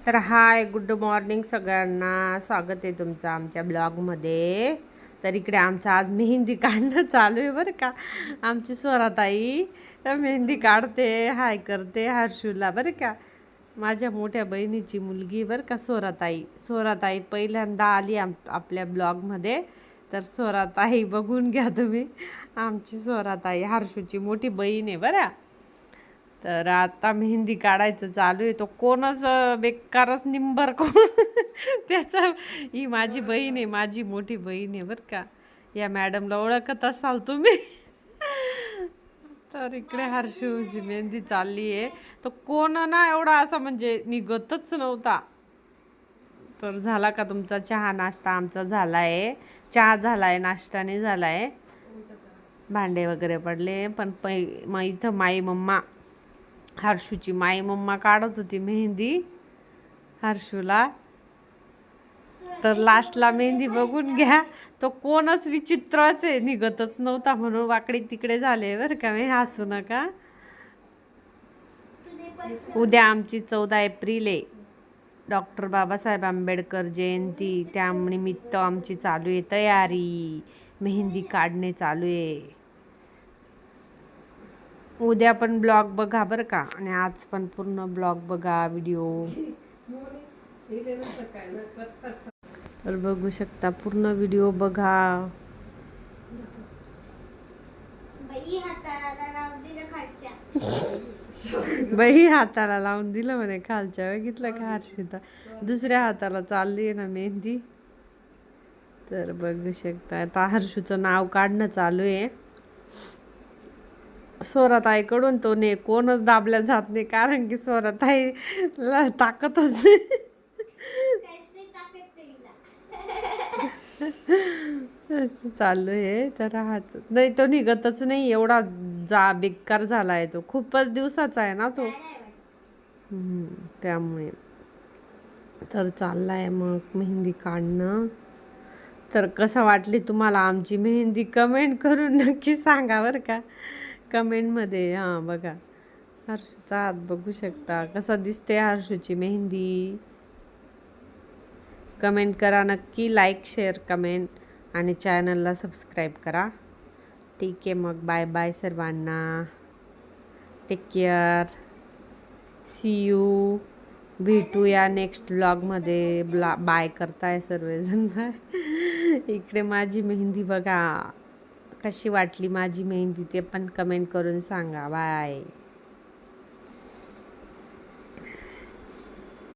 तर हाय, good morning सगळ्यांना. स्वागत आहे तुमचं आमच्या ब्लॉगमध्ये. तर इकडे आमचं आज मेहंदी काढणं चालू आहे बरं का. आमची स्वराताई मेहंदी काढते, हाय करते हर्षूला बरं का. माझ्या मोठ्या बहिणीची मुलगी बरं का स्वराताई. स्वराताई पहिल्यांदा आली आपल्या ब्लॉगमध्ये. तर स्वराताई बघून घ्या तुम्ही. आमची स्वराताई हर्षूची मोठी बहीण आहे बरं. तर आता मेहंदी काढायचं चालू आहे. तो कोणच बेकारच निंबर कोण त्याचा. ही माझी बहीण आहे, माझी मोठी बहीण आहे बरं का. या मॅडमला ओळखत असाल तुम्ही. तर इकडे हर्षूची मेहंदी चालली आहे. तो कोण ना एवढा असा म्हणजे निघतच नव्हता. तर झाला का तुमचा चहा नाश्ता? आमचा झाला आहे. चहा झाला आहे, नाश्ता नाही झाला आहे. भांडे वगैरे पडले. पण मग इथं माई मम्मा, हर्षूची माई मम्मा काढत होती मेहंदी हर्षूला. तर लास्टला मेहंदी बघून घ्या, तो कोणच विचित्रच आहे, निघतच नव्हता म्हणून वाकडे तिकडे झाले बरं का. मी हसू नका. उद्या आमची 14 एप्रिल आहे, डॉक्टर बाबासाहेब आंबेडकर जयंती. त्यानिमित्त आमची चालू आहे तयारी, मेहंदी काढणे चालू आहे. उद्या पण ब्लॉग बघा बरं का, आणि आज पण पूर्ण ब्लॉग बघा, व्हिडिओ. तर बघू शकता, पूर्ण व्हिडिओ बघा. बाई हाताला लावून दिलं म्हणे खालच्या. बघितलं का हर्षिता? दुसऱ्या हाताला चालली आहे ना मेहंदी. तर बघू शकता, आता हर्षूचं नाव काढणं चालू आहे. स्वराताईकडून तो कोणच दाबल्या जात नाही, कारण की स्वराताईला ताकदच नाही. असं चालू आहे. तर हाच नाही, तो निघतच नाही, एवढा बेकार झाला आहे तो. खूपच दिवसाचा आहे ना तो. त्यामुळे तर चाललाय मग मेहंदी काढणं. तर कसं वाटली तुम्हाला आमची मेहंदी? कमेंट करून नक्की सांगा बरं का, कमेंटमध्ये. हां बघा, हर्षूचा हात बघू शकता कसा दिसते हर्षूची मेहंदी. कमेंट करा नक्की, लाईक शेअर कमेंट, आणि चॅनलला सबस्क्राईब करा. ठीक आहे, मग बाय बाय सर्वांना. Take care. See you. भेटूया नेक्स्ट ब्लॉगमध्ये. बाय करताय सर्वजण. बाय. इकडे माझी मेहंदी बघा, कशी वाटली माझी मेहंदी ते पण कमेंट करून सांगा. बाय.